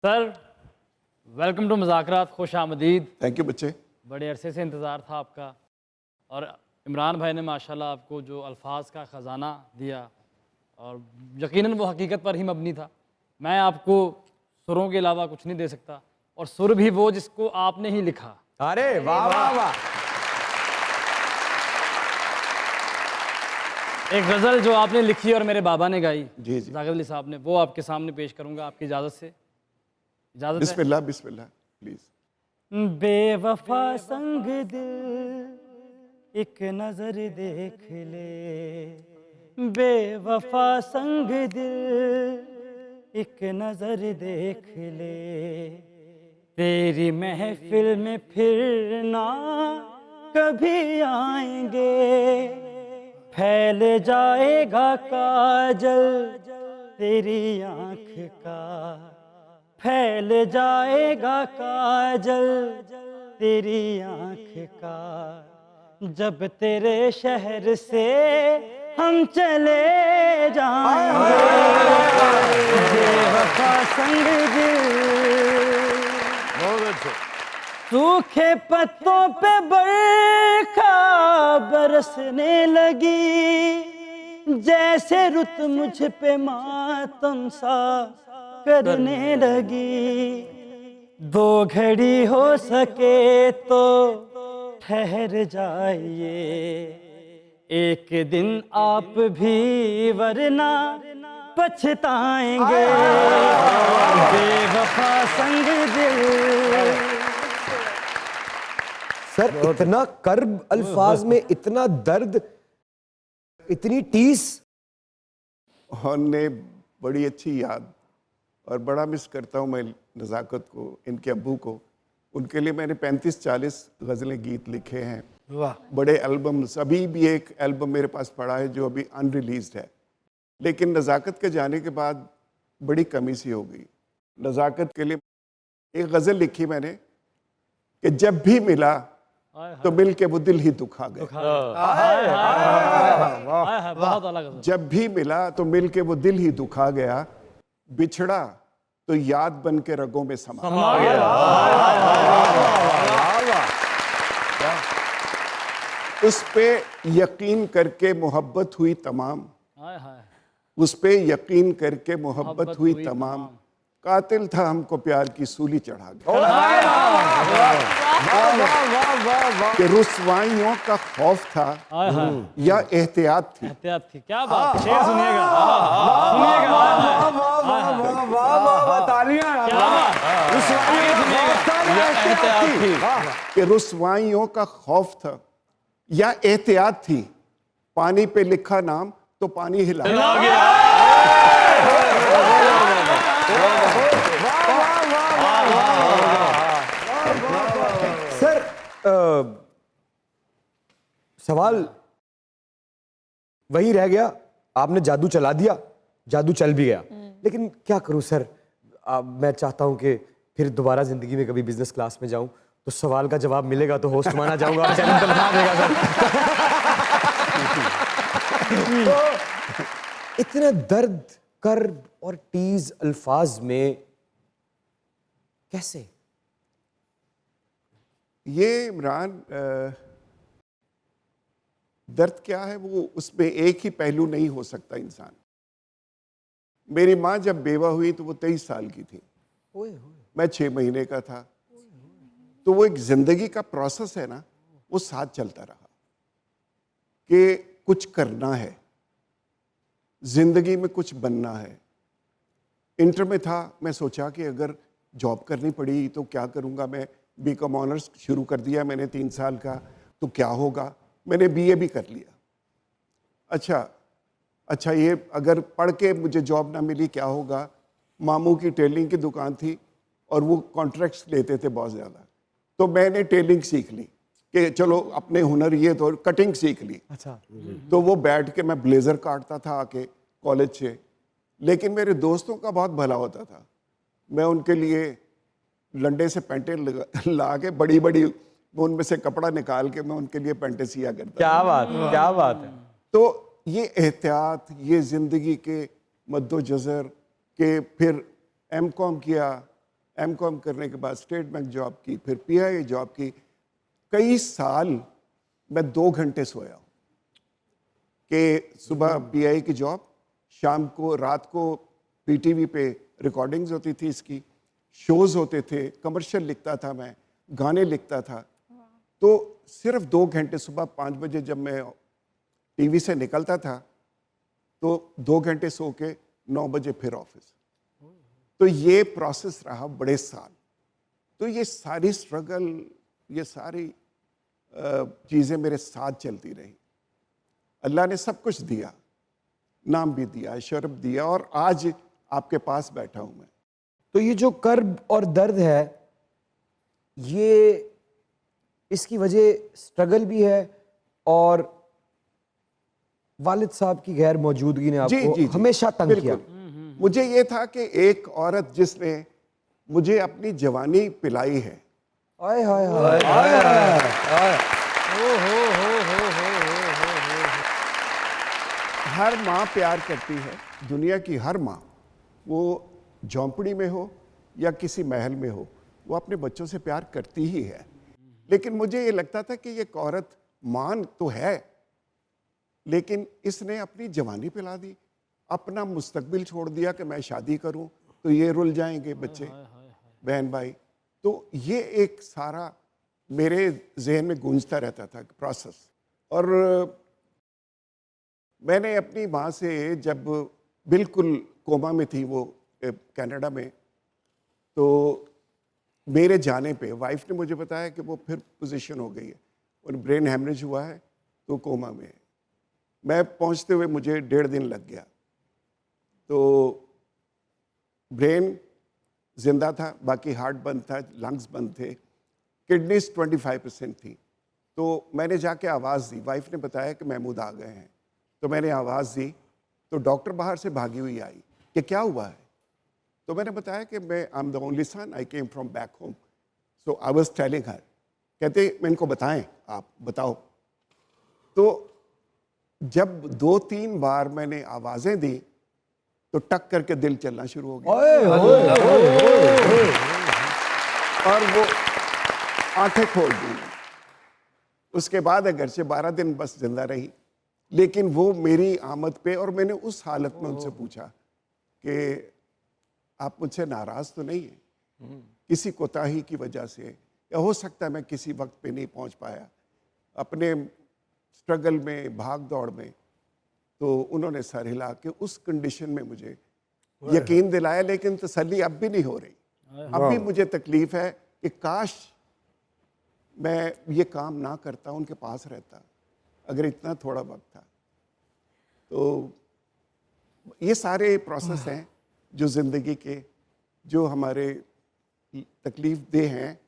Sir welcome to मुज़ाकरात, खुश आमदीद। Thank you बच्चे। बड़े अरसे से इंतज़ार था आपका, और इमरान भाई ने माशाल्लाह आपको जो अल्फाज का ख़जाना दिया, और यकीनन वो हकीकत पर ही मबनी था। मैं आपको सुरों के अलावा कुछ नहीं दे सकता, और सुर भी वो जिसको आपने ही लिखा। अरे वाह वाह वाह। एक गज़ल जो आपने लिखी और मेरे बाबा ने गाई, जी जी, जाकिर अली साहब ने, वो आपके सामने पेश करूँगा आपकी इजाज़त से। इजाज़त है? बिस्मिल्लाह बिस्मिल्लाह प्लीज। बेवफा संग दिल एक नजर देख ले, बेवफा संग दिल एक नजर देख ले, तेरी महफिल में फिर ना कभी आएंगे, फैल जाएगा काजल तेरी आंख का, फैल जाएगा काजल तेरी आंख का, जब तेरे शहर से हम चले जाएंगे, बेवफा संग दिल। बहुत अच्छे। सूखे पत्तों पे बरखा बरसने लगी, जैसे रुत मुझ पे मातम सा करने लगी, दो घड़ी हो सके तो ठहर जाइए, एक दिन आप भी वरना पछताएंगे, बेवफा संग दिल। सर इतना कर्ब अल्फाज में इतना दर्द, इतनी टीस। और ने बड़ी अच्छी याद, और बड़ा मिस करता हूँ मैं नज़ाकत को, इनके अब्बू को। उनके लिए मैंने 35-40 गज़लें गीत लिखे हैं। वाह। बड़े एल्बम्स, अभी भी एक एल्बम मेरे पास पड़ा है जो अभी अनरिलीज्ड है, लेकिन नज़ाकत के जाने के बाद बड़ी कमी सी हो गई। नज़ाकत के लिए एक गज़ल लिखी मैंने कि जब भी मिला तो मिल के वो दिल ही दुखा गया, बहुत अलग। जब भी मिला तो मिल के वो दिल ही दुखा गया, बिछड़ा तो याद बन के रगों में समा गया। उस पे यकीन करके मोहब्बत हुई तमाम, उस पे यकीन करके मोहब्बत हुई तमाम, कातिल था हमको प्यार की सूली चढ़ा गया, कि रुसवाइयों का खौफ था या एहतियात थी। एहतियात थी। क्या बात, शेर सुनिएगा, कि रुसवाइयों का खौफ था या एहतियात थी, पानी पे लिखा नाम तो पानी हिला गया। सर सवाल वही रह गया, आपने जादू चला दिया, जादू चल भी गया, लेकिन क्या करूं सर। मैं चाहता हूं कि फिर दोबारा जिंदगी में कभी बिजनेस क्लास में जाऊं तो सवाल का जवाब मिलेगा तो होस्ट माना जाऊंगा और चैनल बना देगा सर। तो इतना दर्द, कर्ब और टीज अल्फाज में कैसे? ये इमरान, दर्द क्या है वो उसमें एक ही पहलू नहीं हो सकता इंसान। मेरी माँ जब बेवा हुई तो वो 23 साल की थी, मैं 6 महीने का था। तो वो एक जिंदगी का प्रोसेस है ना, वो साथ चलता रहा कि कुछ करना है, जिंदगी में कुछ बनना है। इंटर में था, मैं सोचा कि अगर जॉब करनी पड़ी तो क्या करूँगा। मैं बीकॉम ऑनर्स शुरू कर दिया मैंने 3 साल का, तो क्या होगा। मैंने बीए भी कर लिया। अच्छा ये अगर पढ़ के मुझे जॉब ना मिली क्या होगा। मामू की टेलरिंग की दुकान थी और वो कॉन्ट्रैक्ट्स लेते थे बहुत ज़्यादा, तो मैंने टेलरिंग सीख ली कि चलो अपने हुनर ये, तो कटिंग सीख ली। अच्छा। तो वो बैठ के मैं ब्लेज़र काटता था आके कॉलेज से, लेकिन मेरे दोस्तों का बहुत भला होता था। मैं उनके लिए लंडे से पैंटें ला के बड़ी बड़ी, मैं उनमें से कपड़ा निकाल के मैं उनके लिए पैंटें सिया करता। क्या बात, क्या बात है। तो ये एहतियात, ये ज़िंदगी के मद्दोजज़र के, फिर एमकॉम किया, एमकॉम करने के बाद स्टेट बैंक जॉब की, फिर पीआई जॉब की। कई साल मैं 2 घंटे सोया हूँ कि सुबह पीआई की जॉब, शाम को रात को पीटीवी पे रिकॉर्डिंग्स होती थी इसकी, शोज होते थे, कमर्शियल लिखता था मैं, गाने लिखता था। तो सिर्फ 2 घंटे, सुबह 5 बजे जब मैं टीवी से निकलता था तो 2 घंटे सो के 9 बजे फिर ऑफिस। तो ये प्रोसेस रहा बड़े साल। तो ये सारी स्ट्रगल, ये सारी चीज़ें मेरे साथ चलती रही। अल्लाह ने सब कुछ दिया, नाम भी दिया, शरफ दिया, और आज आपके पास बैठा हूं मैं। तो ये जो कर्ब और दर्द है, ये इसकी वजह स्ट्रगल भी है और वालिद साहब की गैर मौजूदगी ने आपको हमेशा तंग किया। मुझे ये था कि एक औरत जिसने मुझे अपनी जवानी पिलाई है, आय हाय हाय, हर माँ प्यार करती है, दुनिया की हर माँ, वो झोंपड़ी में हो या किसी महल में हो, वो अपने बच्चों से प्यार करती ही है। लेकिन मुझे ये लगता था कि ये औरत मां तो है, लेकिन इसने अपनी जवानी पिला दी, अपना मुस्तकबिल छोड़ दिया कि मैं शादी करूं तो ये रुल जाएंगे बच्चे, बहन भाई। तो ये एक सारा मेरे जहन में गूंजता रहता था प्रोसेस। और मैंने अपनी माँ से, जब बिल्कुल कोमा में थी वो कनाडा में, तो मेरे जाने पे वाइफ ने मुझे बताया कि वो फिर पोजीशन हो गई है और ब्रेन हेमरेज हुआ है तो कोमा में है। मैं पहुंचते हुए मुझे 1.5 दिन लग गया। तो ब्रेन जिंदा था, बाकी हार्ट बंद था, लंग्स बंद थे, किडनीज 25% थी। तो मैंने जाके आवाज़ दी, वाइफ ने बताया कि महमूद आ गए हैं। तो मैंने आवाज़ दी तो डॉक्टर बाहर से भागी हुई आई कि क्या हुआ है। तो मैंने बताया कि मैं I am the only son, I came from back home, so I was telling her. कहते मैं इनको बताएं, आप बताओ। तो जब 2-3 बार मैंने आवाज़ें दी तो टक करके दिल चलना शुरू हो गया और वो आंखें खोल दी। उसके बाद अगरचे 12 दिन बस जिंदा रही, लेकिन वो मेरी आमद पे, और मैंने उस हालत में उनसे पूछा कि आप मुझसे नाराज तो नहीं है किसी कोताही की वजह से, या हो सकता है मैं किसी वक्त पे नहीं पहुंच पाया अपने स्ट्रगल में, भाग दौड़ में। तो उन्होंने सर हिला के उस कंडीशन में मुझे यकीन दिलाया, लेकिन तसल्ली अब भी नहीं हो रही। अब भी मुझे तकलीफ है कि काश मैं ये काम ना करता, उनके पास रहता, अगर इतना थोड़ा वक्त था। तो ये सारे प्रोसेस हैं जो ज़िंदगी के, जो हमारे तकलीफ दे हैं,